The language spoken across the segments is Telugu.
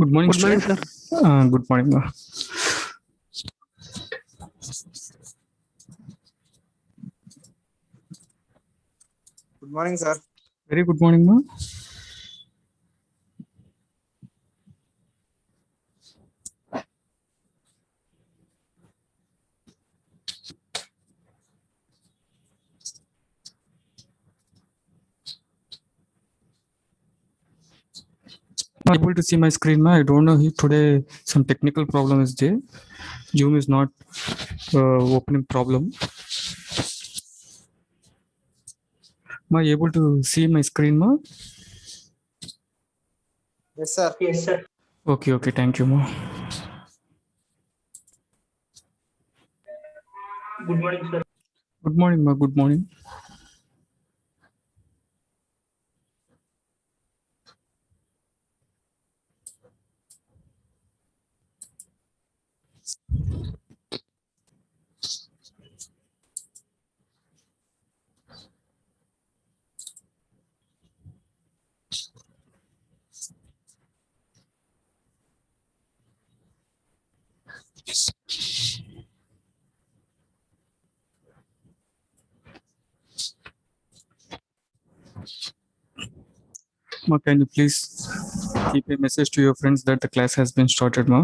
Good morning, Good morning, student. sir. Good morning, ma. Good morning, sir. Very good morning, ma. Not able to see my screen, ma. I don't know. Today some technical problem is there. Zoom is not opening problem. Ma, able to see my screen, ma? Yes, sir. Yes, sir. Okay. Thank you, ma. Good morning, sir. Good morning, ma. Good morning. Ma, can you please keep a message to your friends that the class has been started, ma?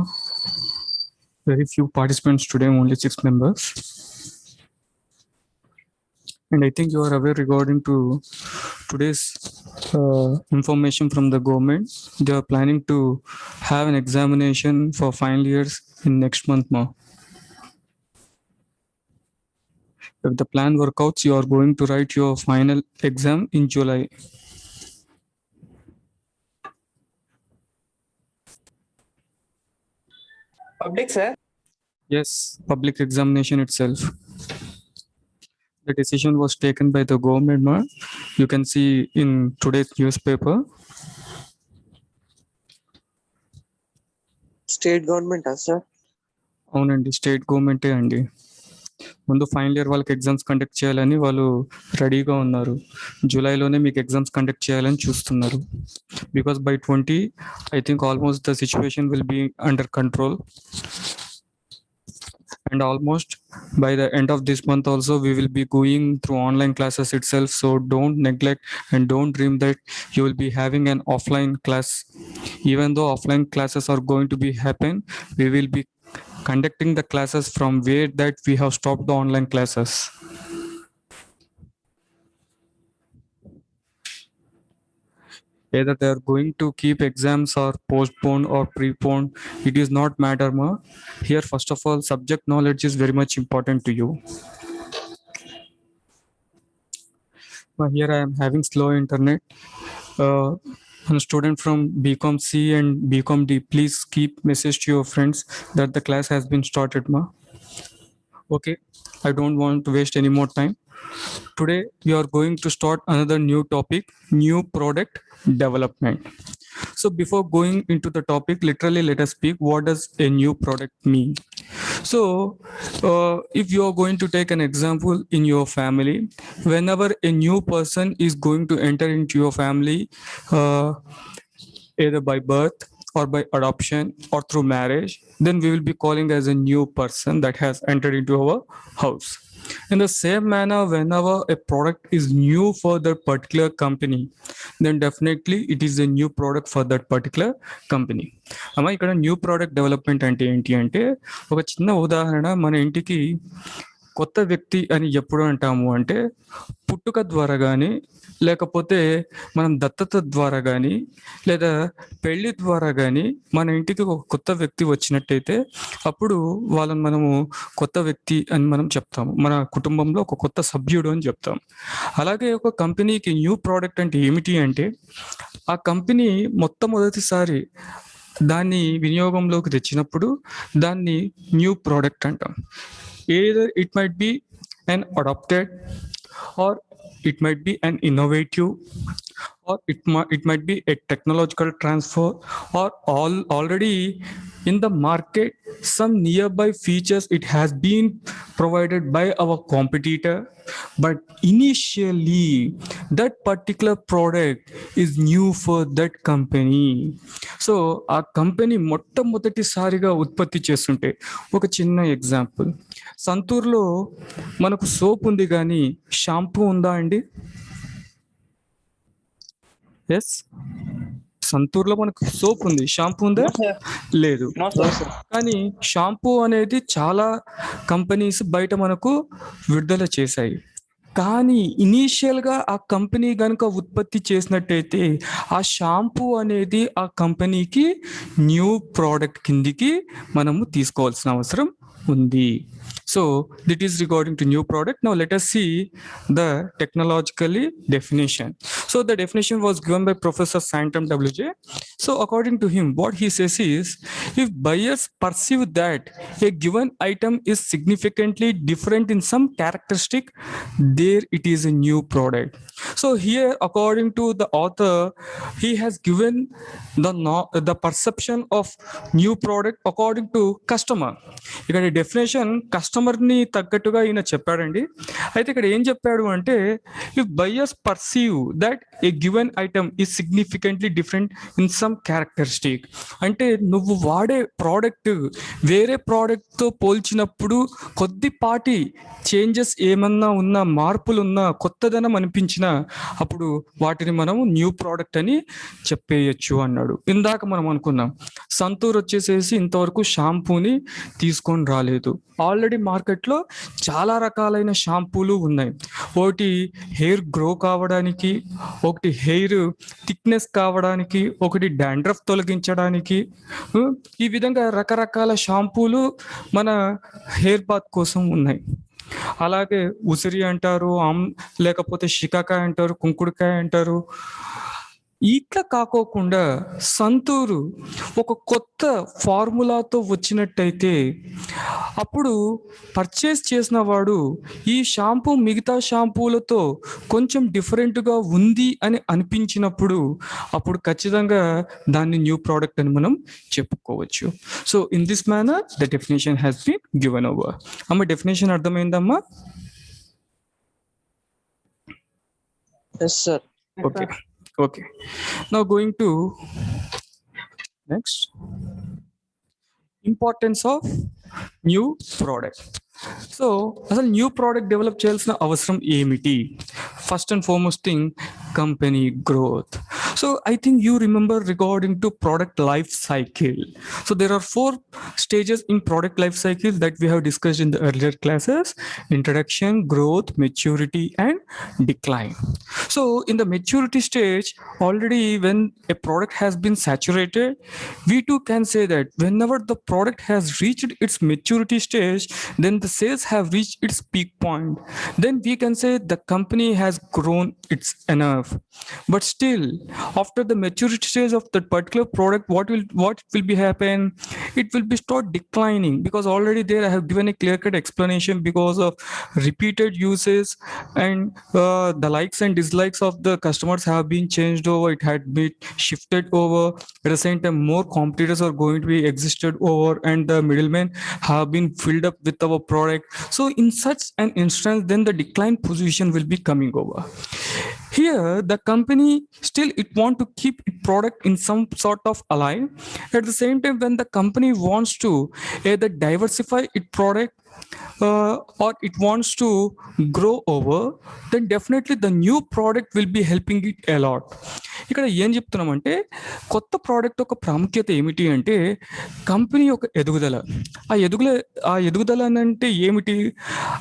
Very few participants today, only 6 members. And I think you are aware regarding to today's information from the government. They are planning to have an examination for final years in next month, ma. If the plan works out, you are going to write your final exam in July. Public, sir. Yes, public examination itself. The decision was taken by the government, ma. You can see in today's newspaper. State government, sir. అవునండి, స్టేట్ గవర్నమెంటే అండి. ముందు ఫైనల్ ఇయర్ వాళ్ళకి ఎగ్జామ్స్ కండక్ట్ చేయాలని వాళ్ళు రెడీగా ఉన్నారు. జూలైలోనే మీకు ఎగ్జామ్స్ కండక్ట్ చేయాలని చూస్తున్నారు. Because by 20 I think almost the situation will be under control. And almost by the end of this month also we will be going through online classes itself. So don't neglect and don't dream that you will be having an offline class. Even though offline classes are going to be happen, we will be conducting the classes from where that we have stopped the online classes. Either they are going to keep exams or postpone or prepone, it is not matter, ma. Here first of all subject knowledge is very much important to you. Here I am having slow internet. A student from BCom C and BCom D, please keep message to your friends that the class has been started, ma. Okay, I don't want to waste any more time. Today we are going to start another new topic, new product development. So before going into the topic, literally let us speak what does a new product mean. So if you are going to take an example in your family, whenever a new person is going to enter into your family, either by birth or by adoption or through marriage, then we will be calling as a new person that has entered into our house. In the same manner, whenever a product is new for that particular company, then definitely it is a new product for that particular company. అమ్మా, ఇక్కడ న్యూ ప్రోడక్ట్ డెవలప్మెంట్ అంటే ఏంటి అంటే, ఒక చిన్న ఉదాహరణ, మన ఇంటికి కొత్త వ్యక్తి అని ఎప్పుడు అంటాము అంటే పుట్టుక ద్వారా కానీ, లేకపోతే మనం దత్తత ద్వారా కానీ, లేదా పెళ్లి ద్వారా కానీ మన ఇంటికి ఒక కొత్త వ్యక్తి వచ్చినట్టయితే అప్పుడు వాళ్ళని మనము కొత్త వ్యక్తి అని మనం చెప్తాము. మన కుటుంబంలో ఒక కొత్త సభ్యుడు అని చెప్తాం. అలాగే ఒక కంపెనీకి న్యూ ప్రోడక్ట్ అంటే ఏమిటి అంటే, ఆ కంపెనీ మొట్టమొదటిసారి దాన్ని వినియోగంలోకి తెచ్చినప్పుడు దాన్ని న్యూ ప్రోడక్ట్ అంటాం. Either it might be an adopted or it might be an innovative, or it might be a technological transfer, or already in the market some nearby features it has been provided by our competitor, but initially that particular product is new for that company. So ఆ కంపెనీ మొట్టమొదటిసారిగా ఉత్పత్తి చేస్తుంటే, ఒక చిన్న ఎగ్జాంపుల్, సంతూర్లో మనకు సోప్ ఉంది కానీ షాంపూ ఉందా అండి? ఎస్, సంతూర్లో మనకు సోప్ ఉంది, షాంపూ ఉందా? లేదు. కానీ షాంపూ అనేది చాలా కంపెనీస్ బయట మనకు విడుదల చేశాయి. కానీ ఇనీషియల్గా ఆ కంపెనీ కనుక ఉత్పత్తి చేసినట్టయితే ఆ షాంపూ అనేది ఆ కంపెనీకి న్యూ ప్రోడక్ట్ కిందికి మనము తీసుకోవాల్సిన అవసరం ఉంది. So that is regarding to new product. Now let us see the technologically definition. So the definition was given by Professor Santam WJ. So according to him, what he says is, if buyers perceive that a given item is significantly different in some characteristic, there it is a new product. So here, according to the author, he has given the perception of new product according to customer. ఇక్కడ డెఫినేషన్ కస్టమర్ ని తగ్గట్టుగా ఈయన చెప్పాడండి. అయితే ఇక్కడ ఏం చెప్పాడు అంటే, if buyers perceive that a given item is significantly different in some characteristic, అంటే నువ్వు వాడే ప్రోడక్ట్ వేరే ప్రోడక్ట్ తో పోల్చినప్పుడు కొద్దిపాటి చేంజెస్ ఏమన్నా ఉన్నా, మార్పులు ఉన్నా, కొత్తదనం అనిపించినా, అప్పుడు వాటిని మనం న్యూ ప్రోడక్ట్ అని చెప్పేయచ్చు అన్నాడు. ఇందాక మనం అనుకున్నాం సంతూర్ వచ్చేసేసి ఇంతవరకు షాంపూని తీసుకొని రాలేదు. ఆల్రెడీ మార్కెట్లో చాలా రకాలైన షాంపూలు ఉన్నాయి. ఒకటి హెయిర్ గ్రో కావడానికి, ఒకటి హెయిర్ థిక్నెస్ కావడానికి, ఒకటి డాండ్రఫ్ తొలగించడానికి, ఈ విధంగా రకరకాల షాంపూలు మన హెయిర్ బాత్ కోసం ఉన్నాయి. అలాగే ఉసిరి అంటారు, లేకపోతే షికాకాయ అంటారు, కుంకుడుకాయ అంటారు. ఇట్లా కాకోకుండా సంతూరు ఒక కొత్త ఫార్ములాతో వచ్చినట్టయితే అప్పుడు పర్చేస్ చేసిన వాడు ఈ షాంపూ మిగతా షాంపూలతో కొంచెం డిఫరెంట్గా ఉంది అని అనిపించినప్పుడు అప్పుడు ఖచ్చితంగా దాన్ని న్యూ ప్రోడక్ట్ అని మనం చెప్పుకోవచ్చు. So in this manner the definition has been given over. అమ్మ, డెఫినేషన్ అర్థమైందమ్మా? Yes, sir. Okay. Okay. Now going to next, importance of new product. So అసలు న్యూ ప్రోడక్ట్ డెవలప్ చేయాల్సిన అవసరం ఏమిటి? First and foremost thing, company growth. So I think you remember regarding to product life cycle. So there are 4 stages in product life cycle that we have discussed in the earlier classes: introduction, growth, maturity, and decline. So in the maturity stage, already when a product has been saturated, we too can say that whenever the product has reached its maturity stage, then the sales have reached its peak point, then we can say the company has grown its enough. But still, after the maturity stage of that particular product, what will be happen? It will be start declining, because already there I have given a clear cut explanation, because of repeated uses and the likes and dislikes of the customers have been changed over, it had been shifted over. At the same time, more competitors are going to be existed over, and the middlemen have been filled up with our product. So in such an instance, then the decline position will be coming over. Here the company still it want to keep its product in some sort of align. At the same time, when the company wants to either diversify its product or it wants to grow over, then definitely the new product will be helping it a lot. ఇక్కడ ఏం చెప్తున్నామంటే, కొత్త ప్రోడక్ట్ ఒక ప్రాముఖ్యత ఏమిటి అంటే కంపెనీ యొక్క ఎదుగుదల. ఆ ఎదుగుదల అంటే ఏమిటి?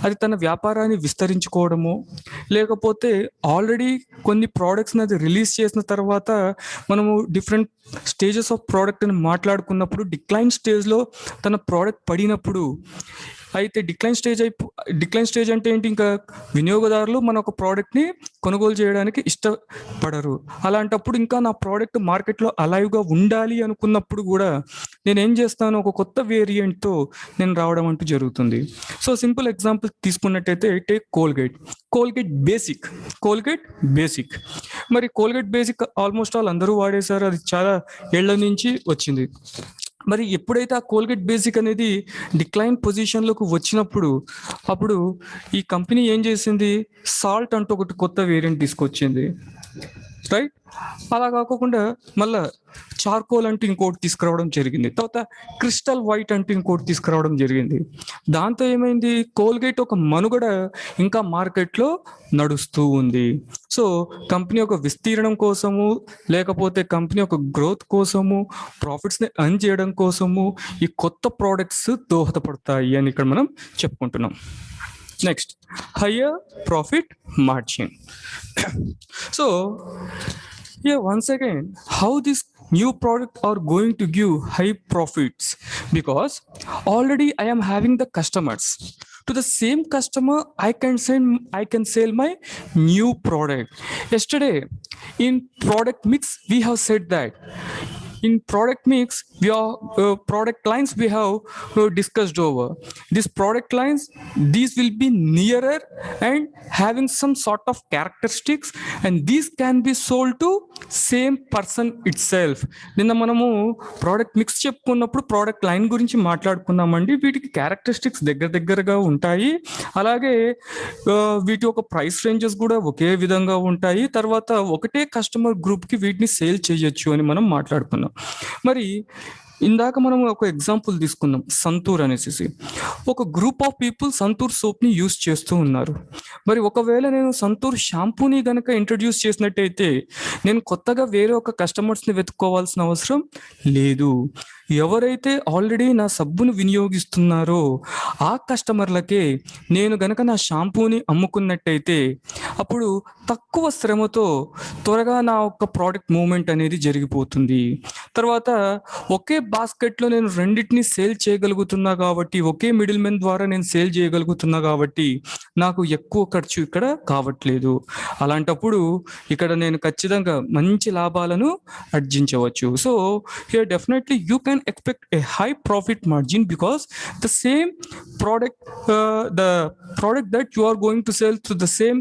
అది తన వ్యాపారాన్ని విస్తరించుకోవడము, లేకపోతే ఆల్రెడీ కొన్ని ప్రోడక్ట్స్ని అది రిలీజ్ చేసిన తర్వాత మనము డిఫరెంట్ స్టేజెస్ ఆఫ్ ప్రోడక్ట్ అని మాట్లాడుకున్నప్పుడు, డిక్లైన్ స్టేజ్లో తన ప్రోడక్ట్ పడినప్పుడు అయితే డిక్లైన్ స్టేజ్ అంటే ఏంటి, ఇంకా వినియోగదారులు మన ఒక ప్రోడక్ట్ని కొనుగోలు చేయడానికి ఇష్టపడరు. అలాంటప్పుడు ఇంకా నా ప్రోడక్ట్ మార్కెట్లో అలైవ్గా ఉండాలి అనుకున్నప్పుడు కూడా నేను ఏం చేస్తాను, ఒక కొత్త వేరియంట్తో నేను రావడం అంటూ జరుగుతుంది. సో సింపుల్ ఎగ్జాంపుల్ తీసుకున్నట్టయితే టేక్ కోల్గేట్ బేసిక్. మరి కోల్గేట్ బేసిక్ ఆల్మోస్ట్ ఆల్ అందరూ వాడేశారు, అది చాలా ఏళ్ల నుంచి వచ్చింది. మరి ఎప్పుడైతే ఆ కోల్గేట్ బేసిక్ అనేది డిక్లైన్ పొజిషన్లోకి వచ్చినప్పుడు అప్పుడు ఈ కంపెనీ ఏం చేసింది, సాల్ట్ అంటూ ఒకటి కొత్త వేరియంట్ తీసుకొచ్చింది, రైట్? అలా కాకుండా మళ్ళా చార్కోల్ అంటూ ఇంకోటి తీసుకురావడం జరిగింది, తర్వాత క్రిస్టల్ వైట్ అంటూ ఇంకోటి తీసుకురావడం జరిగింది. దాంతో ఏమైంది, కోల్గేట్ ఒక మనుగడ ఇంకా మార్కెట్లో నడుస్తూ ఉంది. సో కంపెనీ యొక్క విస్తీర్ణం కోసము, లేకపోతే కంపెనీ యొక్క గ్రోత్ కోసము, ప్రాఫిట్స్ని ఎర్న్ చేయడం కోసము ఈ కొత్త ప్రోడక్ట్స్ దోహదపడతాయి అని ఇక్కడ మనం చెప్పుకుంటున్నాం. Next, higher profit margin. So here once again, how this new product are going to give high profits, because already I am having the customers. To the same customer I can sell my new product. Yesterday in product mix we have said that in product mix we are product lines we have discussed over. These product lines, these will be nearer and having some sort of characteristics, and these can be sold to same person itself. నిన్న మనము ప్రోడక్ట్ మిక్స్ చెప్పుకున్నప్పుడు ప్రోడక్ట్ లైన్ గురించి మాట్లాడుకున్నామండి. వీటికి క్యారెక్టరిస్టిక్స్ దగ్గరగా ఉంటాయి, అలాగే వీటి యొక్క ప్రైస్ రేంజెస్ కూడా ఒకే విధంగా ఉంటాయి, తర్వాత ఒకటే కస్టమర్ గ్రూప్కి వీటిని సేల్ చేయొచ్చు అని మనం మాట్లాడుకున్నాం. మరి ఇందాక మనం ఒక ఎగ్జాంపుల్ తీసుకున్నాం, సంతూర్ అనేసి. ఒక గ్రూప్ ఆఫ్ పీపుల్ సంతూర్ సోప్ని యూస్ చేస్తూ ఉన్నారు. మరి ఒకవేళ నేను సంతూర్ షాంపూని కనుక ఇంట్రడ్యూస్ చేసినట్టయితే నేను కొత్తగా వేరే ఒక కస్టమర్స్ని వెతుక్కోవాల్సిన అవసరం లేదు. ఎవరైతే ఆల్రెడీ నా సబ్బును వినియోగిస్తున్నారో ఆ కస్టమర్లకే నేను గనక నా షాంపూని అమ్ముకున్నట్టయితే అప్పుడు తక్కువ శ్రమతో త్వరగా నా ఒక ప్రోడక్ట్ మూవ్మెంట్ అనేది జరిగిపోతుంది. తర్వాత ఒకే బాస్కెట్లో నేను రెండింటిని సేల్ చేయగలుగుతున్నా కాబట్టి, ఒకే మిడిల్ మెన్ ద్వారా నేను సేల్ చేయగలుగుతున్నా కాబట్టి నాకు ఎక్కువ ఖర్చు ఇక్కడ కావట్లేదు. అలాంటప్పుడు ఇక్కడ నేను ఖచ్చితంగా మంచి లాభాలను ఆర్జించవచ్చు. So here definitely you can expect a high profit margin, because the same product the product that you are going to sell to the same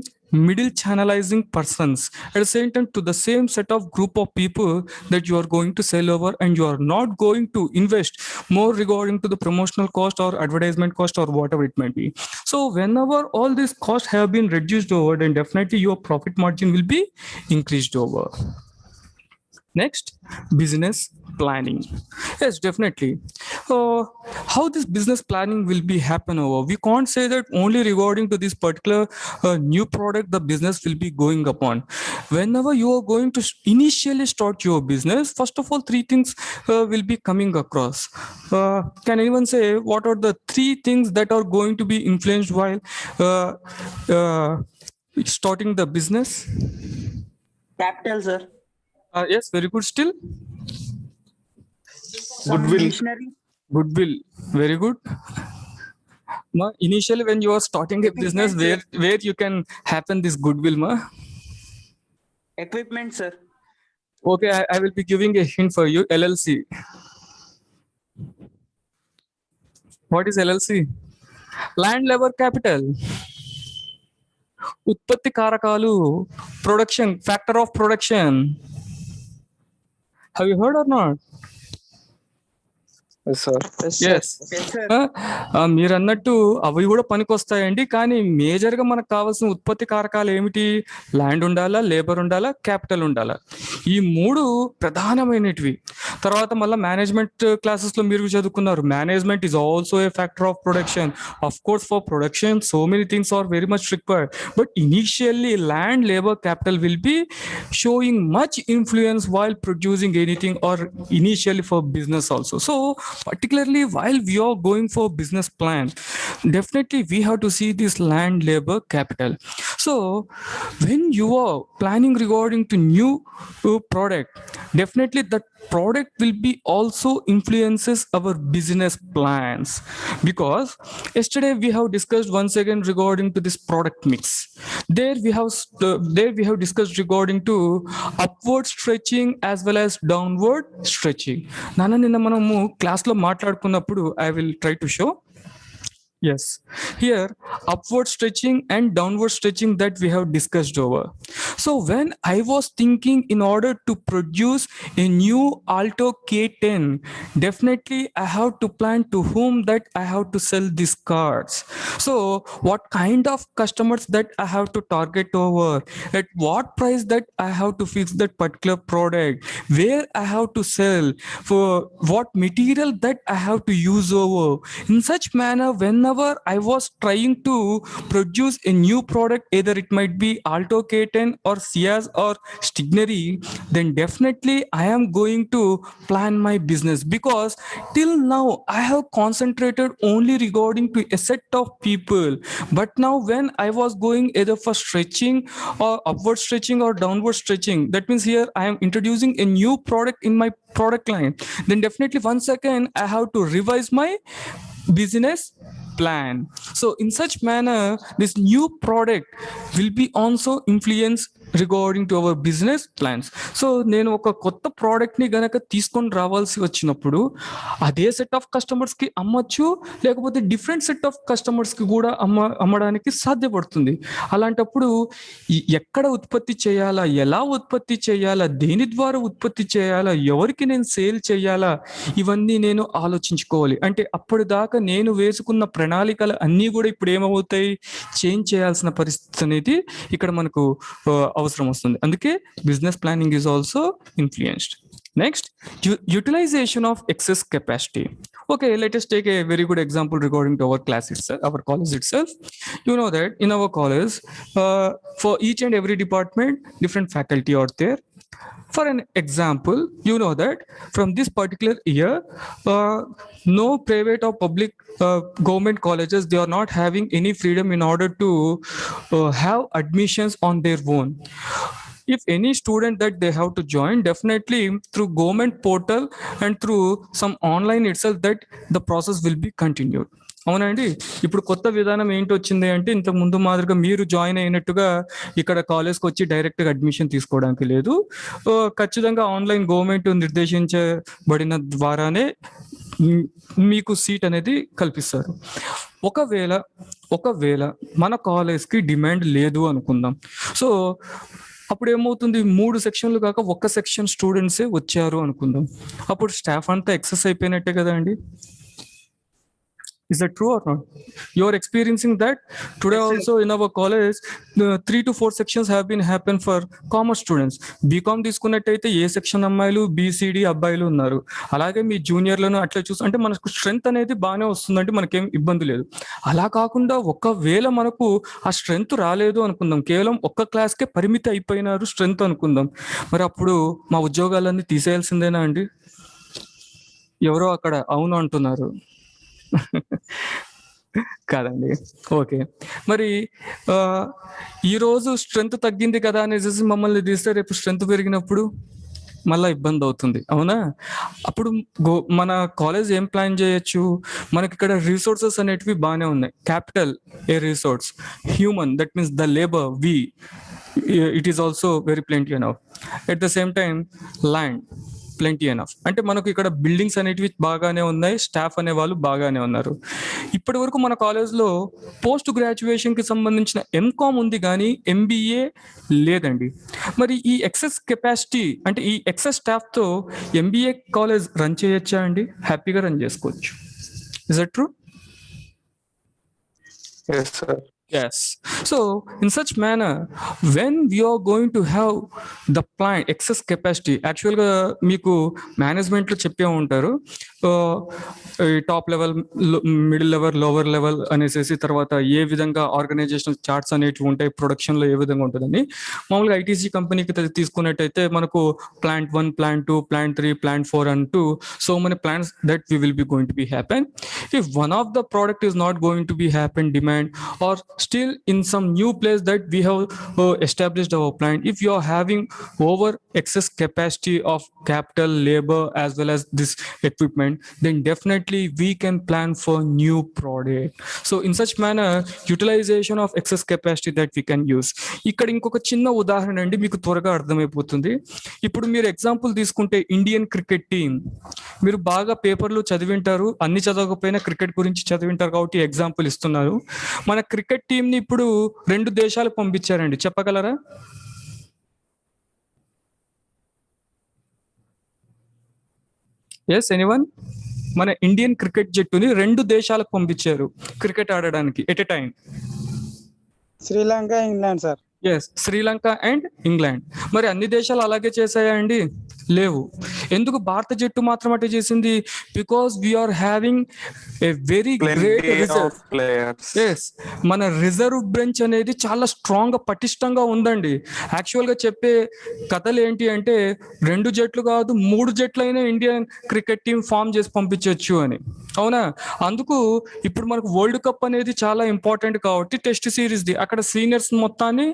middle channelizing persons, at the same time to the same set of group of people that you are going to sell over, and you are not going to invest more regarding to the promotional cost or advertisement cost or whatever it might be. So whenever all these costs have been reduced over, then definitely your profit margin will be increased over. Next, business planning. Yes, definitely. How this business planning will be happen over? We can't say that only regarding to this particular new product the business will be going upon. Whenever you are going to initially start your business, first of all, three things will be coming across. Can anyone say what are the three things that are going to be influenced while starting the business? Capital, sir. Yes, very good. Still, goodwill, very good. Ma, initially when you are starting a business, where you can happen this goodwill, ma? Equipment, sir. Okay, I will be giving a hint for you. LLC. What is LLC? Land labor capital. ఉత్పత్తి కారకాలు, production, factor of production. Have you heard or not? Yes, sir. Yes. Okay, sir. మీరు అన్నట్టు అవి కూడా పనికొస్తాయండి, కానీ మేజర్గా మనకు కావాల్సిన ఉత్పత్తి కారకాలు ఏమిటి? ల్యాండ్ ఉండాలా, లేబర్ ఉండాలా, క్యాపిటల్ ఉండాలా. ఈ మూడు ప్రధానమైనటివి. తర్వాత మళ్ళీ మేనేజ్మెంట్ క్లాసెస్లో మీరు చదువుకున్నారు, management is also a factor of production. Of course for production so many things are very much required, but initially land, labour, capital will be showing much influence while producing anything, or initially for business also. So particularly while we are going for business plan, definitely we have to see this land, labor, capital. So when you are planning regarding to new product, definitely that product will be also influences our business plans, because yesterday we have discussed once again regarding to this product mix. There we have discussed regarding to upward stretching as well as downward stretching. నాన్న నిన్న మనము క్లాస్లో మాట్లాడుకున్నప్పుడు I will try to show. Yes, here upward stretching and downward stretching that we have discussed over. So when I was thinking in order to produce a new Alto K10, definitely I have to plan to whom that I have to sell these cards. So what kind of customers that I have to target over, at what price that I have to fix that particular product, where I have to sell, for what material that I have to use over. In such manner, whenever I was trying to produce a new product, either it might be Alto K10 or Ciaz or Stignary, then definitely I am going to plan my business, because till now I have concentrated only regarding to a set of people. But now when I was going either for stretching or upward stretching or downward stretching, that means here I am introducing a new product in my product line, then definitely once again I have to revise my business plan. So in such manner, this new product will be also influenced regarding to our business plans. So నేను ఒక కొత్త ప్రోడక్ట్ని గనక తీసుకొని రావాల్సి వచ్చినప్పుడు అదే సెట్ ఆఫ్ కస్టమర్స్కి అమ్మచ్చు, లేకపోతే డిఫరెంట్ సెట్ ఆఫ్ కస్టమర్స్కి కూడా అమ్మడానికి సాధ్యపడుతుంది. అలాంటప్పుడు ఎక్కడ ఉత్పత్తి చేయాలా, ఎలా ఉత్పత్తి చేయాలా, దేని ద్వారా ఉత్పత్తి చేయాలా, ఎవరికి నేను సేల్ చేయాలా, ఇవన్నీ నేను ఆలోచించుకోవాలి. అంటే అప్పటిదాకా నేను వేసుకున్న ప్రణాళికలు అన్నీ కూడా ఇప్పుడు ఏమవుతాయి, చేంజ్ చేయాల్సిన పరిస్థితి అనేది ఇక్కడ మనకు అవసరం వస్తుంది. అందుకే business planning is also influenced. Next, utilization of excess capacity. Okay, let us take a very good example regarding to our class itself, our college itself. You know that in our college, for each and every department, different faculty are there. For an example, you know that from this particular year, no private or public government colleges, they are not having any freedom in order to have admissions on their own. If any student that they have to join, definitely through government portal and through some online itself, that the process will be continued. అవునండి, ఇప్పుడు కొత్త విధానం ఏంటి వచ్చింది అంటే, ఇంతకు ముందు మాదిరిగా మీరు జాయిన్ అయినట్టుగా ఇక్కడ కాలేజ్కి వచ్చి డైరెక్ట్గా అడ్మిషన్ తీసుకోవడానికి లేదు. ఖచ్చితంగా ఆన్లైన్ గవర్నమెంట్ నిర్దేశించబడిన ద్వారానే మీకు సీట్ అనేది కల్పిస్తారు. ఒకవేళ మన కాలేజ్కి డిమాండ్ లేదు అనుకుందాం. సో అప్పుడు ఏమవుతుంది, 3 సెక్షన్లు కాక ఒక్క సెక్షన్ స్టూడెంట్సే వచ్చారు అనుకుందాం. అప్పుడు స్టాఫ్ అంతా ఎక్సెస్ అయిపోయినట్టే కదా అండి. Is that true or not? You are experiencing that today also in our college. 3 to 4 sections have been happen for commerce students. BCom తీసుకున్నట్టయితే ఏ సెక్షన్ అమ్మాయిలు, BCD అబ్బాయిలు ఉన్నారు. అలాగే మీ జూనియర్లను అట్లా అంటే మనకు స్ట్రెంత్ అనేది బాగానే వస్తుందంటే మనకేం ఇబ్బంది లేదు. అలా కాకుండా ఒకవేళ మనకు ఆ స్ట్రెంత్ రాలేదు అనుకుందాం, కేవలం ఒక్క క్లాస్కే పరిమితి అయిపోయినారు స్ట్రెంత్ అనుకుందాం, మరి అప్పుడు మా ఉద్యోగాలన్నీ తీసేయాల్సిందేనా అండి? ఎవరో అక్కడ అవును అంటున్నారు. కాదండి. ఓకే, మరి ఈరోజు స్ట్రెంత్ తగ్గింది కదా అనేసి మమ్మల్ని తీస్తే రేపు స్ట్రెంత్ పెరిగినప్పుడు మళ్ళీ ఇబ్బంది అవుతుంది, అవునా? అప్పుడు మన కాలేజ్ ఏం ప్లాన్ చేయొచ్చు, మనకి ఇక్కడ రిసోర్సెస్ అనేటివి బాగానే ఉన్నాయి. Capital A resource, human, that means the labour, it is also very plenty enough. At the same time land plenty enough. అంటే మనకు ఇక్కడ బిల్డింగ్స్ అనేటివి బాగానే ఉన్నాయి, స్టాఫ్ అనే వాళ్ళు బాగానే ఉన్నారు. ఇప్పటి వరకు మన కాలేజ్లో పోస్ట్ గ్రాడ్యుయేషన్కి సంబంధించిన ఎంకామ్ ఉంది కానీ MBA లేదండి. మరి ఈ ఎక్సెస్ కెపాసిటీ అంటే ఈ ఎక్సెస్ స్టాఫ్తో MBA కాలేజ్ రన్ చేయొచ్చా అండి? హ్యాపీగా రన్ చేసుకోవచ్చు. Is that true? Yes, sir. Yes. So in such manner, when we are going to have the plant excess capacity, actually మీకు మేనేజ్మెంట్ లో చెప్పే ఉంటారు, top level, middle level, lower level అనేసి, తర్వాత ఏ విధంగా ఆర్గనైజేషనల్ చార్ట్స్ అనేటివి ఉంటాయి, ప్రొడక్షన్ లో ఏ విధంగా ఉంటుందని. మామూలుగా ఐటీసీ కంపెనీకి తీసుకున్నట్టయితే మనకు plant 1, plant 2, plant 3, plant 4 అంటూ so many plants that we will be going to be happen. If one of the product is not going to be happen demand, or still in some new place that we have established our plant, if you are having over excess capacity of capital, labor, as well as this equipment, then definitely we can plan for new product. So in such manner, utilization of excess capacity that we can use. ఇక్కడ ఇంకొక చిన్న ఉదాహరణ అండి, మీకు త్వరగా అర్థమైపోతుంది. ఇప్పుడు మీరు ఎగ్జాంపుల్ తీసుకుంటే ఇండియన్ క్రికెట్ టీం, మీరు బాగా పేపర్లు చదివింటారు, అన్ని చదవకపోయినా క్రికెట్ గురించి చదివింటారు కాబట్టి ఎగ్జాంపుల్ ఇస్తున్నారు. మన క్రికెట్ టీం ని ఇప్పుడు 2 దేశాలకు పంపించారండి, చెప్పగలరా? Yes anyone? మన ఇండియన్ క్రికెట్ జట్టుని 2 దేశాలకు పంపించారు క్రికెట్ ఆడడానికి at a time. Sri Lanka, England sir. Yes, Sri Lanka and England. మరి అన్ని దేశాలు అలాగే చేశాయా అండి? లేవు. ఎందుకు భారత జట్టు మాత్రం అటే చేసింది? Because we are having a very great reserve. Yes, మన రిజర్వ్ బెంచ్ అనేది చాలా స్ట్రాంగ్ గా, పటిష్టంగా ఉందండి. యాక్చువల్ గా చెప్పే కథలు ఏంటి అంటే 2 జట్లు కాదు 3 జట్లైనా ఇండియన్ క్రికెట్ టీం ఫామ్ చేసి పంపించవచ్చు అని. అవునా? అందుకు ఇప్పుడు మనకు వరల్డ్ కప్ అనేది చాలా ఇంపార్టెంట్ కాబట్టి టెస్ట్ సిరీస్ ది అక్కడ సీనియర్స్ మొత్తాన్ని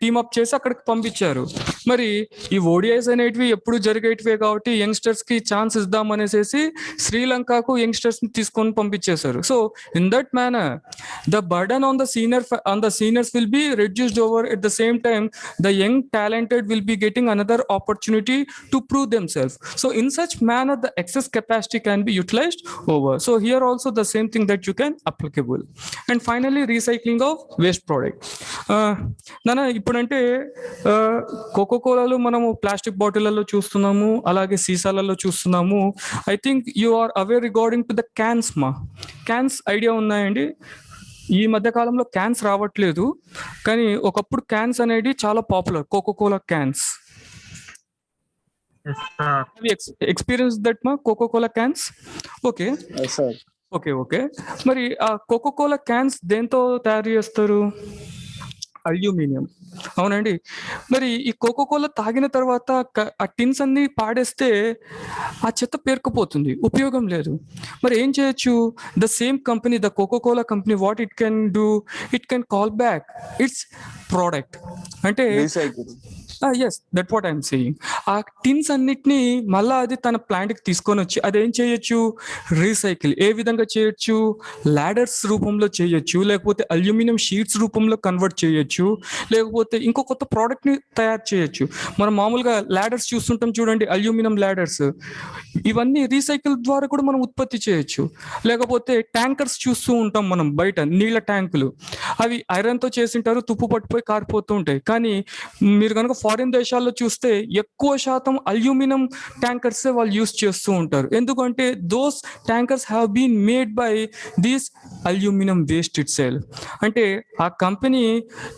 టీమప్ చేసి అక్కడికి పంపించారు. మరి ఈ ఓడిఐస్ అనేటివి ఎప్పుడు జరిగేటివే కాబట్టి యంగ్స్టర్స్ కి ఛాన్స్ ఇద్దాం అనేసి శ్రీలంకకు యంగ్స్టర్స్ ని తీసుకొని పంపించేశారు. So in that manner the burden on the seniors will be reduced over. At the same time the young talented will be getting another opportunity to prove themself. So in such manner the excess capacity can be utilized over. So here also the same thing that you can applicable. And finally recycling of waste product. నాన్న ఇప్పుడంటే కోకో కోలాలో మనము ప్లాస్టిక్ బాటిళ్లలో చూస్తున్నాము, అలాగే సీసాలలో చూస్తున్నాము. I think you are aware regarding to the cans. Cans idea ఉన్నాయండి? ఈ మధ్య కాలంలో క్యాన్స్ రావట్లేదు, కానీ ఒకప్పుడు క్యాన్స్ అనేది చాలా popular, Coca Cola cans. Experience that మా Coca Cola cans? Okay okay okay. మరి ఆ కోకో కోలా క్యాన్స్ దేంతో తయారు చేస్తారు? అల్యూమినియం. అవునండి. మరి ఈ కోకో కోలా తాగిన తర్వాత ఆ టిన్స్ అన్ని పాడేస్తే ఆ చెత్త పేరుకుపోతుంది, ఉపయోగం లేదు. మరి ఏం చేయొచ్చు? The same company, the Coca Cola company, what it can do, it can call back its product. అంటే yes, that what I'm saying. ఆ టిన్స్ అన్నిటినీ మళ్ళా అది తన ప్లాంట్కి తీసుకొని వచ్చి అదేం చేయొచ్చు? రీసైకిల్. ఏ విధంగా చేయొచ్చు? లాడర్స్ రూపంలో చేయొచ్చు, లేకపోతే అల్యూమినియం షీట్స్ రూపంలో కన్వర్ట్ చేయొచ్చు, లేకపోతే ఇంకో కొత్త ప్రోడక్ట్ ని తయారు చేయొచ్చు. మనం మామూలుగా లాడర్స్ చూస్తుంటాం చూడండి, అల్యూమినియం లాడర్స్, ఇవన్నీ రీసైకిల్ ద్వారా కూడా మనం ఉత్పత్తి చేయొచ్చు. లేకపోతే ట్యాంకర్స్ చూస్తూ ఉంటాం మనం బయట, నీళ్ళ ట్యాంకులు, అవి ఐరన్ తో చేసింటారు, తుప్పు పట్టిపోయి కారిపోతూ ఉంటాయి. కానీ మీరు కనుక ఫారిన్ దేశాల్లో చూస్తే ఎక్కువ శాతం అల్యూమినియం ట్యాంకర్స్ వాళ్ళు యూస్ చేస్తూ ఉంటారు. ఎందుకంటే those tankers have been made by these aluminium waste itself. అంటే ఆ కంపెనీ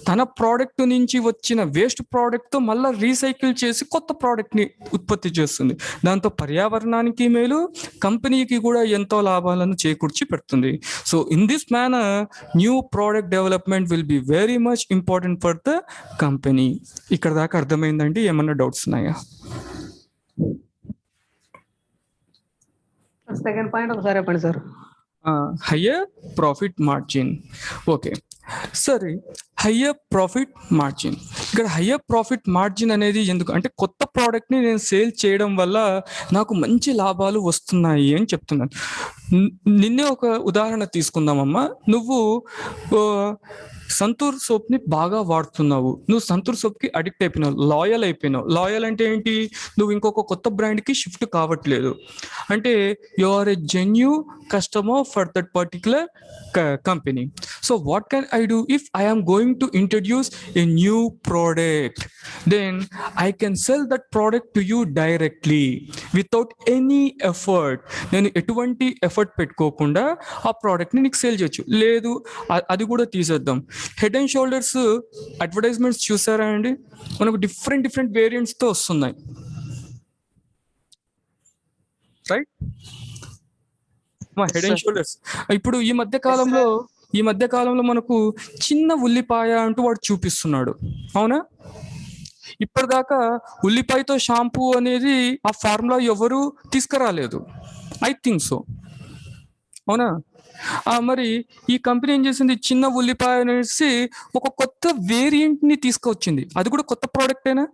తన ప్రోడక్ట్ నుంచి వచ్చిన వేస్ట్ ప్రోడక్ట్ తో మళ్ళీ రీసైకిల్ చేసి కొత్త ప్రోడక్ట్ ని ఉత్పత్తి చేస్తుంది. దాంతో పర్యావరణానికి మేలు, కంపెనీకి కూడా ఎంతో లాభాలను చేకూర్చి పెడుతుంది. So in this manner new product development will be very much important for the company. ఇక్కడ దాకా అర్థమైందండి? ఏమన్నా డౌట్స్ ఉన్నాయా? సెకండ్ పాయింట్ ఒకసారి చెప్పండి sir. Higher profit margin. Okay సరే, హయ్యర్ ప్రాఫిట్ మార్జిన్. ఇక్కడ హయ్యర్ ప్రాఫిట్ మార్జిన్ అనేది ఎందుకు అంటే, కొత్త ప్రోడక్ట్ ని నేను సేల్ చేయడం వల్ల నాకు మంచి లాభాలు వస్తున్నాయి అని చెప్తున్నాను. నిన్నే ఒక ఉదాహరణ తీసుకుందామమ్మా. నువ్వు సంతూర్ సోప్ ని బాగా వాడుతున్నావు, నువ్వు సంతూర్ సోప్ కి అడిక్ట్ అయిపోయినావు, లాయల్ అయిపోయినావు. లాయల్ అంటే ఏంటి? నువ్వు ఇంకొక కొత్త బ్రాండ్ కి షిఫ్ట్ కావట్లేదు. అంటే you are a genuine customer for that particular company. So what can I do if I am going to introduce a new product? Then I can sell that product to you directly without any effort. నేను ఎటువంటి ఎఫర్ట్ పెట్టుకోకుండా ఆ ప్రోడక్ట్ ని నీకు సేల్ చేయొచ్చు. లేదు, అది కూడా తీసేద్దాం. హెడ్ అండ్ షోల్డర్స్ అడ్వర్టైజ్మెంట్స్ చూసారా అండి? మనకు డిఫరెంట్ వేరియంట్స్ తో వస్తున్నాయి, రైట్? మా హెడ్ అండ్ షోల్డర్స్ ఇప్పుడు ఈ మధ్య కాలంలో మనకు చిన్న ఉల్లిపాయ అంటూ వాడు చూపిస్తున్నాడు, అవునా? ఇప్పటిదాకా ఉల్లిపాయతో షాంపూ అనేది ఆ ఫార్ములా ఎవరు తీసుకురాలేదు. I think so. అవునా? మరి ఈ కంపెనీ ఏం చేసింది, చిన్న ఉల్లిపాయ అనేసి ఒక కొత్త వేరియంట్ ని తీసుకొచ్చింది. అది కూడా కొత్త ప్రోడక్టేనా?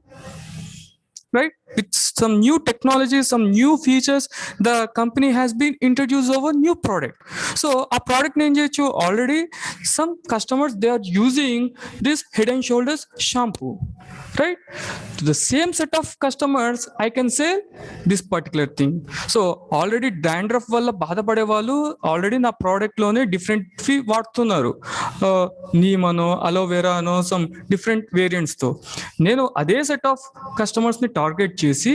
right, with some new technology, some new features, the company has been introduced over new product. So a product name cheyochu, already some customers they are using this Head and Shoulders shampoo, right? To the same set of customers I can say this particular thing. So already dandruff valla బాధపడే వాళ్ళు ఆల్రెడీ నా ప్రోడక్ట్ లోనే డిఫరెంట్ ఫీ వాడుతున్నారు, నీమనో అలోవెరానో సమ్ డిఫరెంట్ వేరియంట్స్ తో. నేను అదే సెట్ ఆఫ్ కస్టమర్స్ ని టార్గెట్ చేసి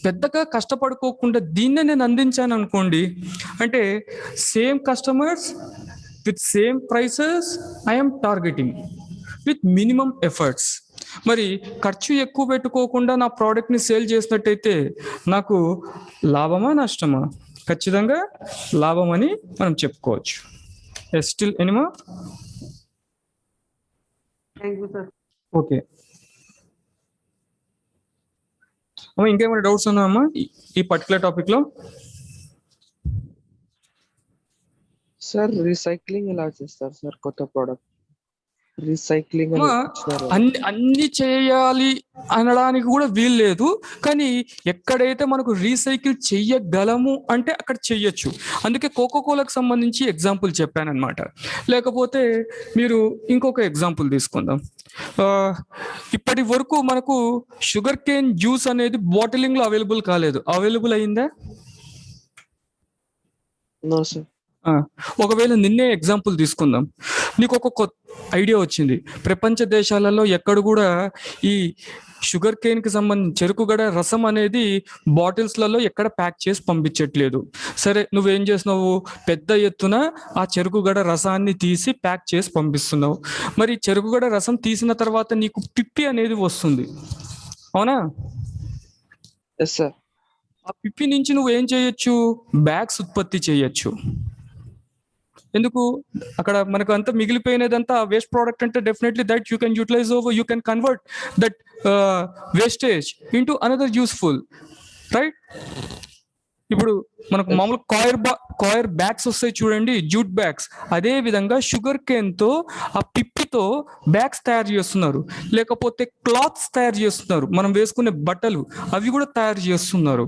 పెద్దగా కష్టపడుకోకుండా దీన్నే నేను అందించాను అనుకోండి, అంటే same customers with same prices I'm targeting with minimum efforts. మరి ఖర్చు ఎక్కువ పెట్టుకోకుండా నా ప్రోడక్ట్ ని సేల్ చేసినట్టయితే నాకు లాభమా నష్టమా? ఖచ్చితంగా లాభం అని మనం చెప్పుకోవచ్చు. Still enema? Thank you sir. Okay అమ్మా, ఇంకేమైనా డౌట్స్ ఉన్నాయమ్మా ఈ పర్టికులర్ టాపిక్ లో? సార్ రీసైక్లింగ్ ఎలా చేస్తారు సార్ కొత్త ప్రోడక్ట్? రీసైక్లింగ్ అమ్మా, అన్ని చేయాలి అనడానికి కూడా వీలు లేదు, కానీ ఎక్కడైతే మనకు రీసైకిల్ చెయ్యగలము అంటే అక్కడ చెయ్యొచ్చు. అందుకే కోకోకోలాకి సంబంధించి ఎగ్జాంపుల్ చెప్పాను అనమాట. లేకపోతే మీరు ఇంకొక ఎగ్జాంపుల్ తీసుకుందాం. ఇప్పటి వరకు మనకు షుగర్ కేన్ జ్యూస్ అనేది బాటిలింగ్ లో అవైలబుల్ కాలేదు, అవైలబుల్ అయిందా? No sir. ఒకవేళ నిన్నే ఎగ్జాంపుల్ తీసుకుందాం, నీకు ఒక కొత్త ఐడియా వచ్చింది, ప్రపంచ దేశాలలో ఎక్కడ కూడా ఈ షుగర్ కేన్ కి సంబంధించి చెరుకుగడ రసం అనేది బాటిల్స్లలో ఎక్కడ ప్యాక్ చేసి పంపించట్లేదు. సరే, నువ్వేం చేస్తున్నావు, పెద్ద ఎత్తున ఆ చెరుకుగడ రసాన్ని తీసి ప్యాక్ చేసి పంపిస్తున్నావు. మరి చెరుకుగడ రసం తీసిన తర్వాత నీకు పిప్పి అనేది వస్తుంది, అవునా? Yes sir. ఆ పిప్పి నుంచి నువ్వు ఏం చేయొచ్చు, బ్యాగ్స్ ఉత్పత్తి చేయొచ్చు. ఎందుకు, అక్కడ మనకు అంతా మిగిలిపోయినదంతా వేస్ట్ ప్రోడక్ట్ అంటే definitely that you can utilize over, you can convert that wastage into another useful, right? ఇప్పుడు మనకు మామూలు కాయర్ బ్యాగ్స్ వస్తాయి చూడండి, జూట్ బ్యాగ్స్. అదే విధంగా షుగర్ కేన్ తో ఆ పిప్పితో బ్యాగ్స్ తయారు చేస్తున్నారు, లేకపోతే క్లాత్స్ తయారు చేస్తున్నారు, మనం వేసుకునే బట్టలు అవి కూడా తయారు చేస్తున్నారు,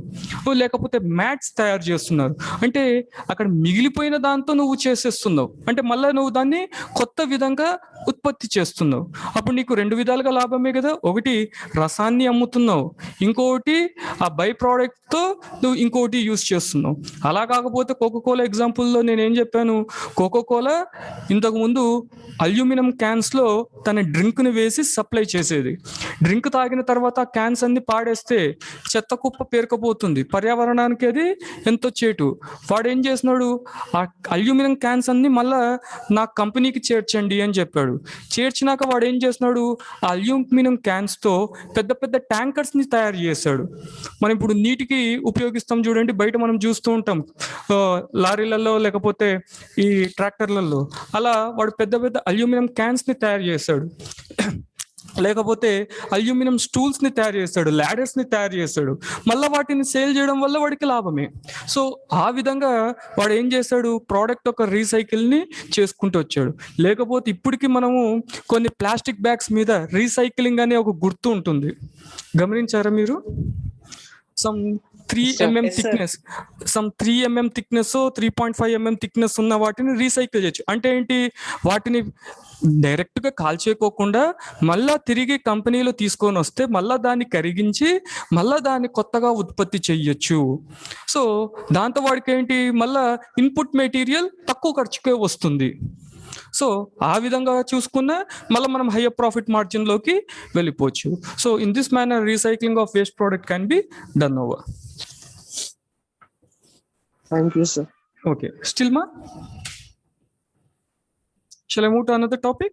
లేకపోతే మ్యాట్స్ తయారు చేస్తున్నారు. అంటే అక్కడ మిగిలిపోయిన దాంతో నువ్వు చేసేస్తున్నావు, అంటే మళ్ళీ నువ్వు దాన్ని కొత్త విధంగా ఉత్పత్తి చేస్తున్నావు. అప్పుడు నీకు రెండు విధాలుగా లాభమే కదా, ఒకటి రసాన్ని అమ్ముతున్నావు, ఇంకొకటి ఆ బై ప్రోడక్ట్ తో నువ్వు ఇంకోటి యూస్ చేస్తున్నావు. అలా కాకపోతే కోకోకోలా ఎగ్జాంపుల్లో నేను ఏం చెప్పాను, కోకోకోలా ఇంతకు ముందు అల్యూమినియం క్యాన్స్ లో తన డ్రింక్ ని వేసి సప్లై చేసేది. డ్రింక్ తాగిన తర్వాత క్యాన్స్ అన్ని పాడేస్తే చెత్త కుప్ప పేరుకపోతుంది, పర్యావరణానికి అది ఎంతో చేటు. వాడు ఏం చేస్తున్నాడు, ఆ అల్యూమినియం క్యాన్స్ అన్ని మళ్ళా నా కంపెనీకి చేర్చండి అని చెప్పాడు. చేర్చినాక వాడు ఏం చేస్తున్నాడు, ఆ అల్యూమినియం క్యాన్స్ తో పెద్ద పెద్ద ట్యాంకర్స్ ని తయారు చేశాడు. మనం ఇప్పుడు నీటికి ఉపయోగిస్తాం చూడండి, బయట మనం చూస్తూ ఉంటాం లారీలలో లేకపోతే ఈ ట్రాక్టర్లలో, అలా వాడు పెద్ద పెద్ద అల్యూమినియం క్యాన్స్ ని తయారు చేశాడు. లేకపోతే అల్యూమినియం స్టూల్స్ ని తయారు చేస్తాడు, లాడర్స్ ని తయారు చేస్తాడు, మళ్ళీ వాటిని సేల్ చేయడం వల్ల వాడికి లాభమే. సో ఆ విధంగా వాడు ఏం చేస్తాడు, ప్రోడక్ట్ ఒక రీసైకిల్ ని చేసుకుంటూ వచ్చాడు. లేకపోతే ఇప్పటికి మనము కొన్ని ప్లాస్టిక్ బ్యాగ్స్ మీద రీసైక్లింగ్ అనే ఒక గుర్తు ఉంటుంది, గమనించారా మీరు? Some 3 mm thickness, some 3 mm thickness, 3.5 mm thickness ఉన్న వాటిని రీసైకిల్ చేయొచ్చు. అంటే ఏంటి, వాటిని డైరెక్ట్ గా కాల్చేయకోకుండా మళ్ళా తిరిగి కంపెనీలో తీసుకొని వస్తే మళ్ళా దాన్ని కరిగించి మళ్ళా దాన్ని కొత్తగా ఉత్పత్తి చెయ్యొచ్చు. సో దాంతో వాడికి ఏంటి, మళ్ళా ఇన్పుట్ మెటీరియల్ తక్కువ ఖర్చుకే వస్తుంది. సో ఆ విధంగా చూసుకున్న మళ్ళీ మనం హయ్యర్ ప్రాఫిట్ మార్జిన్ లోకి వెళ్ళిపోవచ్చు. So in this manner recycling of waste product can be done over. Thank you sir. Okay, still మా shall I move to another topic?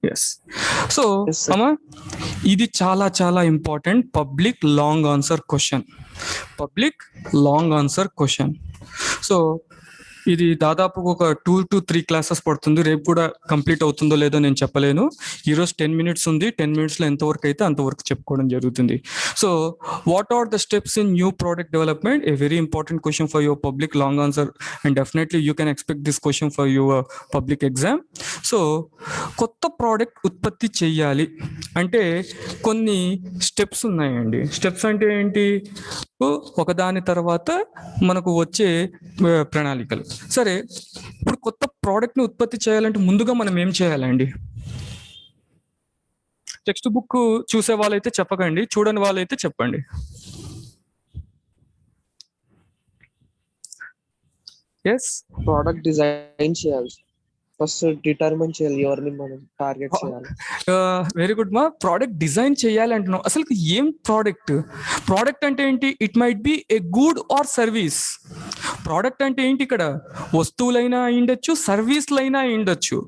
Yes. So Yes, sir. Amma, ఇది చాలా చాలా important public long answer question. Public long answer question. So ఇది దాదాపు ఒక 2 to 3 క్లాసెస్ పడుతుంది. రేపు కూడా కంప్లీట్ అవుతుందో లేదో నేను చెప్పలేను. ఈరోజు 10 minutes ఉంది. 10 minutes లో ఎంతవరకు అయితే అంతవరకు చెప్పుకోవడం జరుగుతుంది. So what are the steps in new product development? A very important question for your public, long answer, and definitely you can expect this question for your public exam. So కొత్త ప్రోడక్ట్ ఉత్పత్తి చేయాలి అంటే కొన్ని స్టెప్స్ ఉన్నాయండి. స్టెప్స్ అంటే ఏంటి? ఒకదాని తర్వాత మనకు వచ్చే ప్రణాళికలు. సరే, ఇప్పుడు కొత్త ప్రోడక్ట్ ని ఉత్పత్తి చేయాలంటే ముందుగా మనం ఏం చేయాలండి? టెక్స్ట్ బుక్ చూసే వాళ్ళైతే చెప్పకండి, చూడని వాళ్ళైతే చెప్పండి. ఎస్, ప్రోడక్ట్ డిజైన్ చేయాలి. ఫస్ట్ డిటర్మిన్ చేయాలి ఎవరిని మనం టార్గెట్ చేయాలి. వెరీ గుడ్ మా. ప్రోడక్ట్ డిజైన్ చేయాలి అంటున్నావు. అసలు ఏం ప్రోడక్ట్? ప్రోడక్ట్ అంటే ఏంటి? It might be a good or service. Product అంటే ఏంటి? ఇక్కడ వస్తువులైనా అయిండొచ్చు, సర్వీస్లైనా అయిండొచ్చు.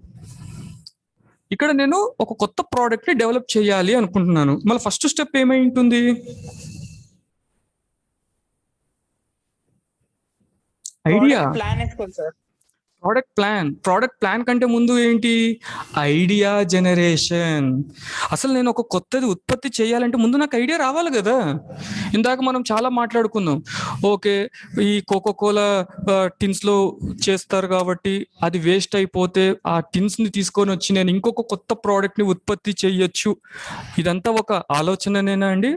ఇక్కడ నేను ఒక కొత్త ప్రోడక్ట్ ని డెవలప్ చేయాలి అనుకుంటున్నాను. మళ్ళీ ఫస్ట్ స్టెప్ ఏమై ఉంటుంది? ఐడియా. ప్లాన్ వేసుకోండి సార్. ప్రోడక్ట్ ప్లాన్ కంటే ముందు ఏంటి? Idea generation. అసలు నేను ఒక కొత్తది ఉత్పత్తి చేయాలంటే ముందు నాకు ఐడియా రావాలి కదా. ఇందాక మనం చాలా మాట్లాడుకున్నాం. ఓకే, ఈ కోకోకోలా టిన్స్ లో చేస్తారు కాబట్టి అది వేస్ట్ అయిపోతే ఆ టిన్స్ ని తీసుకొని వచ్చి నేను ఇంకొక కొత్త ప్రోడక్ట్ ని ఉత్పత్తి చేయొచ్చు. ఇదంతా ఒక ఆలోచననేనా అండి?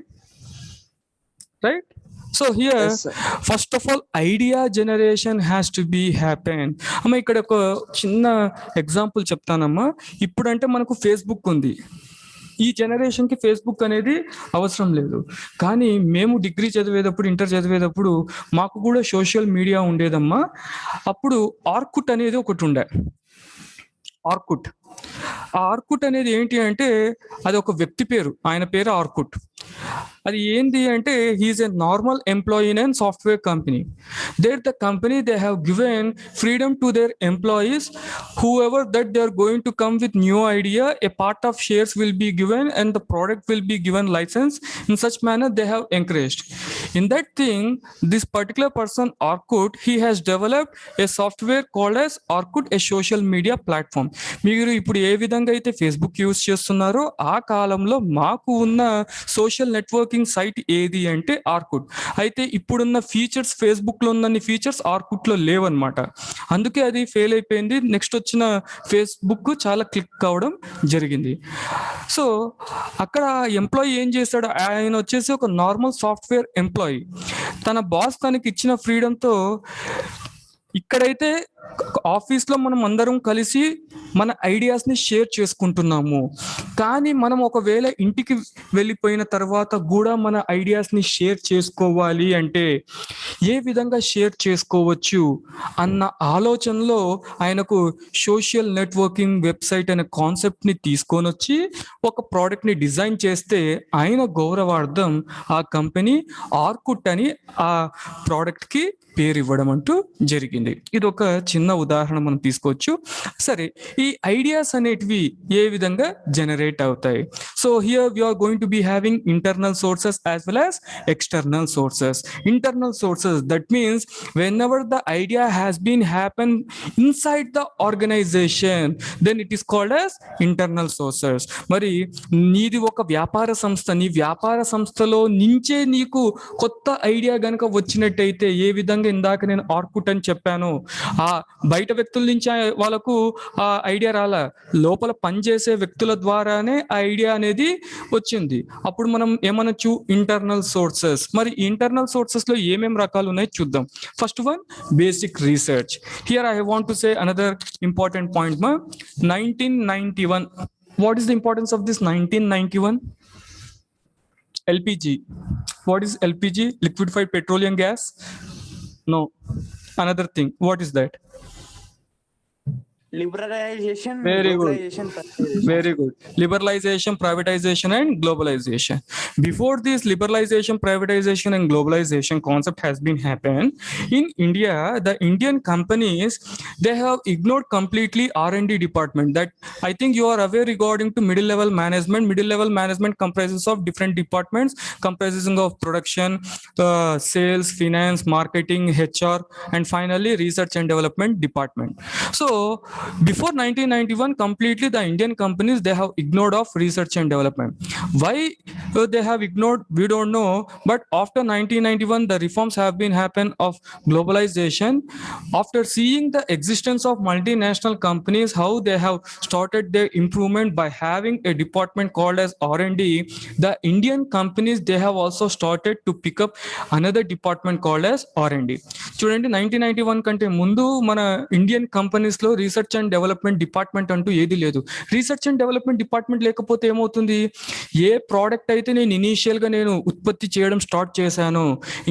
Right. So here Yes, sir. First of all idea generation has to be happen. అమ్మ ఇక్కడ ఒక చిన్న ఎగ్జాంపుల్ చెప్తానమ్మా. ఇప్పుడంటే మనకు ఫేస్బుక్ ఉంది. ఈ జనరేషన్ కి ఫేస్బుక్ అనేది అవసరం లేదు. కానీ మేము డిగ్రీ చదివేటప్పుడు, ఇంటర్ చదివేటప్పుడు మాకు కూడా సోషల్ మీడియా ఉండేదమ్మా. అప్పుడు ఆర్కుట్ అనేది ఒకటి ఉండే. ఆర్కుట్. ఆ ఆర్కుట్ అనేది ఏంటి అంటే అది ఒక వ్యక్తి పేరు, ఆయన పేరు ఆర్కుట్. అది ఏంది అంటే he is a normal employee in and software company. There the company they have given freedom to their employees. whoever that they are going to come with new idea, a part of shares will be given and the product will be given license. In such manner they have encouraged. In that thing, this particular person Orkut, he has developed a software called as Orkut, a social media platform. మీరు ఇప్పుడు ఏ విధంగా అయితే ఫేస్బుక్ యూజ్ చేస్తున్నారో ఆ కాలంలో మాకు ఉన్న సోషల్ నెట్వర్కింగ్ సైట్ ఏది అంటే ఆర్కుట్. అయితే ఇప్పుడున్న ఫీచర్స్, ఫేస్బుక్ లో ఉన్న ఫీచర్స్ ఆర్కుట్ లో లేవన్నమాట. అందుకే అది ఫెయిల్ అయిపోయింది. నెక్స్ట్ వచ్చిన ఫేస్బుక్ చాలా క్లిక్ కావడం జరిగింది. సో అక్కడ ఎంప్లాయీ ఏం చేశాడు? ఆయన వచ్చేసి ఒక నార్మల్ సాఫ్ట్వేర్ ఎంప్లాయీ. తన బాస్ తనకి ఇచ్చిన ఫ్రీడంతో ఇక్కడైతే ఆఫీస్ లో మనం అందరం కలిసి మన ఐడియాస్ ని షేర్ చేసుకుంటున్నాము. కానీ మనం ఒకవేళ ఇంటికి వెళ్ళిపోయిన తర్వాత కూడా మన ఐడియాస్ ని షేర్ చేసుకోవాలి అంటే ఏ విధంగా షేర్ చేసుకోవచ్చు అన్న ఆలోచనలో ఆయనకు సోషల్ నెట్వర్కింగ్ వెబ్సైట్ అనే కాన్సెప్ట్ ని తీసుకొని వచ్చి ఒక ప్రోడక్ట్ ని డిజైన్ చేస్తే ఆయన గౌరవార్థం ఆ కంపెనీ ఆర్కుట్ అని ఆ ప్రోడక్ట్ కి పేరు ఇవ్వడం అంటూ జరిగింది. ఇది ఒక చిన్న ఉదాహరణ మనం తీసుకోవచ్చు. సరే, ఈ ఐడియాస్ అనేటివి ఏ విధంగా జనరేట్ అవుతాయి? So here we are going to be having internal sources as well as external sources. Internal sources, that means whenever the idea has been happened inside the organization, then it is called as internal sources. మరి నీది ఒక వ్యాపార సంస్థ, నీ వ్యాపార సంస్థలో నుంచే నీకు కొత్త ఐడియా గనక వచ్చినట్టయితే ఏ విధంగా ఇందాక నేను ఆర్కుట్ అని చెప్పాను, ఆ బయట వ్యక్తుల నుంచి వాళ్ళకు ఆ ఐడియా రాలా, లోపల పనిచేసే వ్యక్తుల ద్వారానే ఆ ఐడియా అనేది వచ్చింది. అప్పుడు మనం ఏమనొచ్చు? Internal sources. మరి ఇంటర్నల్ సోర్సెస్ లో ఏమేం రకాలు ఉన్నాయి చూద్దాం. First one, basic research. Here I want to say another important point మా. 1991. What is the importance of this 1991? LPG. What is LPG? Liquefied petroleum gas? No. Another thing. What is that? Liberalization, Very good. globalization, privatization. Very good. Liberalization, privatization, and globalization. Before this liberalization, privatization, and globalization concept has been happened in India, the Indian companies, they have ignored completely R&D department. That I think you are aware regarding to middle level management. Middle level management comprises of different departments, comprising of production, sales, finance, marketing, HR, and finally research and development department. So before 1991, completely the Indian companies, they have ignored of research and development. Why they have ignored, we don't know. But after 1991, the reforms have been happened of globalization. After seeing the existence of multinational companies, how they have started their improvement by having a department called as R&D, the Indian companies, they have also started to pick up another department called as R&D. చూడండి 1991 కంటే ముందు మన ఇండియన్ కంపెనీస్ లో రీసెర్చ్ అండ్ డెవలప్మెంట్ డిపార్ట్మెంట్ అంటూ ఏది లేదు. రీసెర్చ్ అండ్ డెవలప్మెంట్ డిపార్ట్మెంట్ లేకపోతే ఏమవుతుంది, ఏ ప్రోడక్ట్ అయితే నేను ఇనీషియల్ గా నేను ఉత్పత్తి చేయడం స్టార్ట్ చేశాను,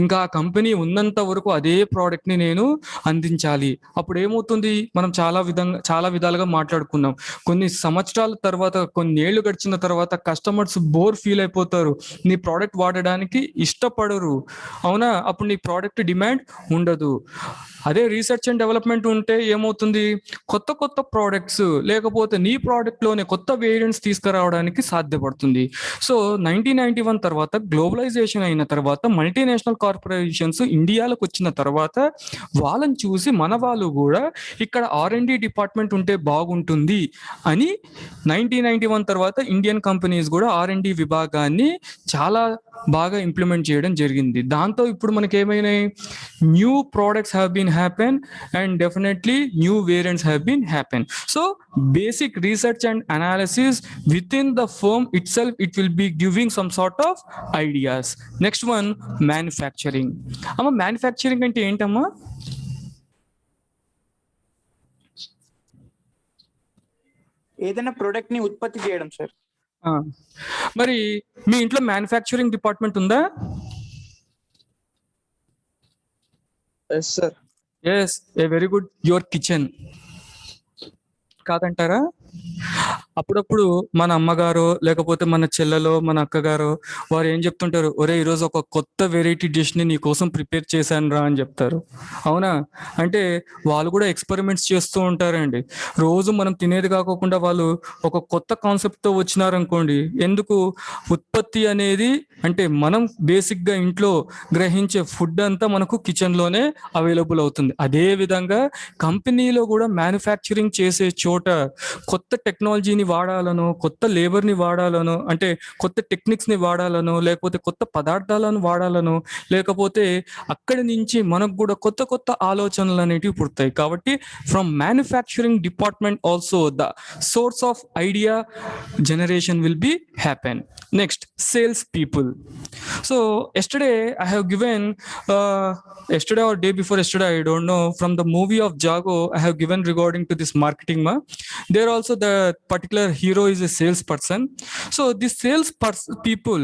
ఇంకా ఆ కంపెనీ ఉన్నంత వరకు అదే ప్రోడక్ట్ ని నేను అందించాలి. అప్పుడు ఏమవుతుంది, మనం చాలా విధాలుగా మాట్లాడుకున్నాం. కొన్ని సంవత్సరాల తర్వాత, కొన్ని ఏళ్ళు గడిచిన తర్వాత కస్టమర్స్ బోర్ ఫీల్ అయిపోతారు, నీ ప్రోడక్ట్ వాడడానికి ఇష్టపడరు. అవునా, అప్పుడు నీ ప్రోడక్ట్ డిమాండ్ ఉండదు. అదే రీసెర్చ్ అండ్ డెవలప్మెంట్ ఉంటే ఏమవుతుంది, కొత్త కొత్త ప్రోడక్ట్స్ లేకపోతే నీ ప్రోడక్ట్ లోనే కొత్త వేరియంట్స్ తీసుకురావడానికి సాధ్యపడుతుంది. సో 1991 తర్వాత గ్లోబలైజేషన్ అయిన తర్వాత మల్టీనేషనల్ కార్పొరేషన్స్ ఇండియాలోకి వచ్చిన తర్వాత వాళ్ళని చూసి మన వాళ్ళు కూడా ఇక్కడ R&D డిపార్ట్మెంట్ ఉంటే బాగుంటుంది అని 1991 తర్వాత ఇండియన్ కంపెనీస్ కూడా R&D విభాగాన్ని చాలా బాగా ఇంప్లిమెంట్ చేయడం జరిగింది. దాంతో ఇప్పుడు మనకి ఏమైనాయి, new products have been happen and definitely new variants have been happen. So basic research and analysis within the firm itself, it will be giving some sort of ideas. Next one, manufacturing. అమ్మ మ్యానుఫ్యాక్చరింగ్ అంటే ఏంటమ్మా? ఏదైనా ప్రొడక్ట్ ని ఉత్పత్తి చేయడం సార్. మరి మీ ఇంట్లో మ్యానుఫ్యాక్చరింగ్ డిపార్ట్మెంట్ ఉందా? Yes, sir. Yes, a very good. Your kitchen కాదంటారా? అప్పుడప్పుడు మన అమ్మగారు లేకపోతే మన చెల్లెలో మన అక్కగారు వారు ఏం చెప్తుంటారు, ఒరే ఈరోజు ఒక కొత్త వెరైటీ డిష్ ని నీ కోసం ప్రిపేర్ చేశాను రా అని చెప్తారు. అవునా, అంటే వాళ్ళు కూడా ఎక్స్పెరిమెంట్స్ చేస్తూ ఉంటారండి. రోజు మనం తినేది కాకుండా వాళ్ళు ఒక కొత్త కాన్సెప్ట్ తో వచ్చినారనుకోండి. ఎందుకు, ఉత్పత్తి అనేది అంటే మనం బేసిక్ గా ఇంట్లో గ్రహించే ఫుడ్ అంతా మనకు కిచెన్ లోనే అవైలబుల్ అవుతుంది. అదే విధంగా కంపెనీలో కూడా మ్యానుఫ్యాక్చరింగ్ చేసే చోట కొత్త టెక్నాలజీని వాడాలను, కొత్త లేబర్ని వాడాలను, అంటే కొత్త టెక్నిక్స్ ని వాడాలను, లేకపోతే కొత్త పదార్థాలను వాడాలను, లేకపోతే అక్కడి నుంచి మనకు కూడా కొత్త కొత్త ఆలోచనలు అనేటివి పుడతాయి. కాబట్టి from manufacturing department also the source of idea generation will be happen. Next, sales people. So yesterday I have given yesterday or day before yesterday, I don't know, from the movie of Jago I have given regarding to this marketing ma. There also the particular hero is a salesperson. So this people,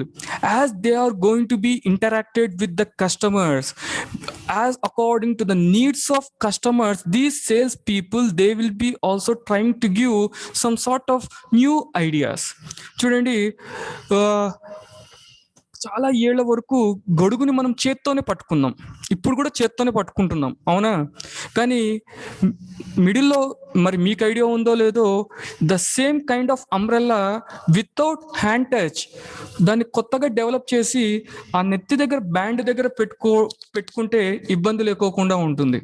as they are going to be interacted with the customers as according to the needs of customers, these sales people, they will be also trying to give some sort of new ideas. చూడండి, చాలా ఏళ్ల వరకు గొడుగుని మనం చేత్తోనే పట్టుకున్నాం, ఇప్పుడు కూడా చేత్తోనే పట్టుకుంటున్నాం. అవునా, కానీ మిడిల్లో మరి మీకు ఐడియా ఉందో లేదో, the same kind of umbrella without hand touch దాన్ని కొత్తగా డెవలప్ చేసి ఆ నెత్తి దగ్గర బ్యాండ్ దగ్గర పెట్టుకుంటే ఇబ్బంది లేకోకుండా ఉంటుంది.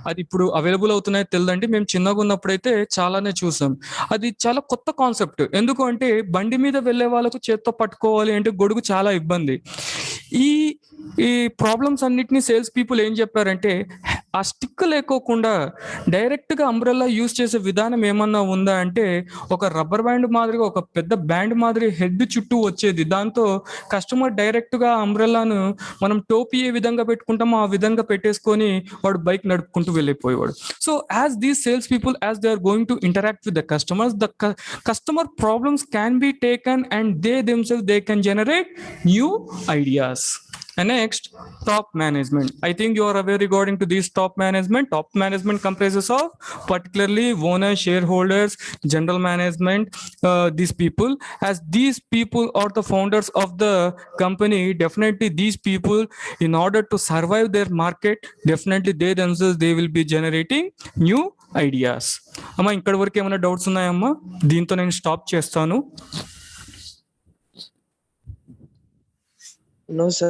అది ఇప్పుడు అవైలబుల్ అవుతున్నాయో తెలియదండి. మేము చిన్నగా ఉన్నప్పుడైతే చాలానే చూసాం. అది చాలా కొత్త కాన్సెప్ట్. ఎందుకు అంటే బండి మీద వెళ్ళే వాళ్ళకు చేత్తో పట్టుకోవాలి అంటే గొడుగు చాలా ఇబ్బంది. ఈ ప్రాబ్లమ్స్ అన్నిటిని సేల్స్ పీపుల్ ఏం చెప్పారంటే, ఆ స్టిక్ లేకోకుండా డైరెక్ట్ గా అంబ్రెల్లా యూజ్ చేసే విధానం ఏమన్నా ఉందా అంటే, ఒక రబ్బర్ బ్యాండ్ మాదిరిగా ఒక పెద్ద బ్యాండ్ మాదిరి హెడ్ చుట్టూ వచ్చేది. దాంతో కస్టమర్ డైరెక్ట్ గా అంబ్రెల్లాను మనం టోపీ ఏ విధంగా పెట్టుకుంటామో ఆ విధంగా పెట్టేసుకొని వాడు బైక్ నడుపుకుంటూ వెళ్ళిపోయేవాడు. So as these sales people, as they are going to interact with the customers, the customer problems can be taken and they themselves they can generate new ideas. And next, top management. I think you are aware regarding to this top management. Top management comprises of particularly owners, shareholders, general management, these people. As these people are the founders of the company, definitely these people, in order to survive their market, definitely they themselves, they will be generating new ideas. అమ్మా ఇక్కడ వరకు ఏమైనా డౌట్స్ ఉన్నాయమ్మా? దీంతో నేను స్టాప్ చేస్తాను. No, sir.